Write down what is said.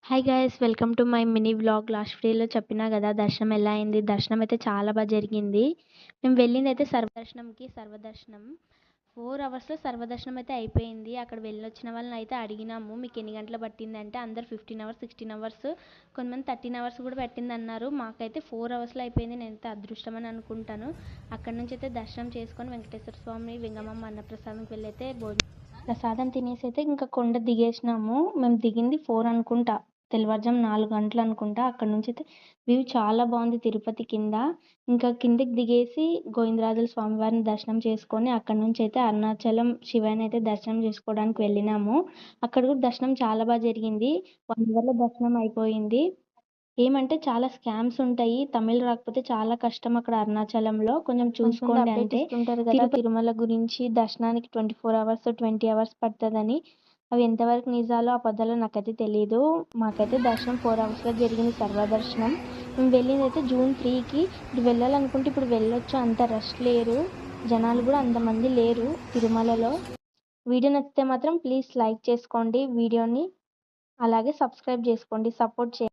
Hi guys welcome to my mini vlog. Last వీడియోలో చెప్పినా కదా దర్శనం ఎలా అయింది. దర్శనం అయితే చాలా బాగా జరిగింది. మేము వెళ్ళింది అయితే సర్వదర్శనం 4 అవర్స్లో సర్వదర్శనం అయితే అయిపోయింది. అక్కడ వెళ్ళొచ్చిన వాళ్ళని అయితే అడిగినాము, మీకు ఎన్ని గంటలు పట్టింది అంటే అందరు 15 అవర్స్ 16 అవర్స్, కొంతమంది 13 అవర్స్ కూడా పట్టింది అన్నారు. మాకైతే 4 అవర్స్లో అయిపోయింది. నేనైతే అదృష్టం అని అనుకుంటాను. అక్కడ నుంచి అయితే దర్శనం చేసుకొని వెంకటేశ్వర స్వామి వెంగమ్మ అన్నప్రసాదంకి వెళ్ళి అయితే ప్రసాదం తినేసి అయితే ఇంకా కొండ దిగేసినాము. మేము దిగింది 4 అనుకుంటా, తెల్లవారుజాము 4 గంటలు అనుకుంటా. అక్కడ నుంచి అయితే వ్యూ చాలా బాగుంది తిరుపతి కింద. ఇంకా కిందకి దిగేసి గోవిందరాజుల స్వామివారిని దర్శనం చేసుకొని అక్కడ నుంచి అయితే అరుణాచలం శివని అయితే దర్శనం చేసుకోవడానికి వెళ్ళినాము. అక్కడ కూడా దర్శనం చాలా బాగా జరిగింది. 1 అవర్లో దర్శనం అయిపోయింది. ఏమంటే చాలా స్కామ్స్ ఉంటాయి. తమిళ్ రాకపోతే చాలా కష్టం అక్కడ అరుణాచలంలో. కొంచెం చూసుకోండి అంతే. ఇస్తుంటారు కదా తిరుమల గురించి దర్శనానికి 24 అవర్స్ 20 అవర్స్ పడుతుందని. అవి ఎంతవరకు నిజాలో అబద్ధాలో నాకైతే తెలియదు. మాకైతే దర్శనం 4 అవర్స్లో జరిగింది సర్వదర్శనం. మేము వెళ్ళింది అయితే June 3కి. ఇప్పుడు వెళ్ళాలనుకుంటే ఇప్పుడు వెళ్ళొచ్చు, అంత రష్ లేరు, జనాలు కూడా అంతమంది లేరు తిరుమలలో. వీడియో నచ్చితే మాత్రం ప్లీజ్ లైక్ చేసుకోండి వీడియోని, అలాగే సబ్స్క్రైబ్ చేసుకోండి, సపోర్ట్ చేయండి.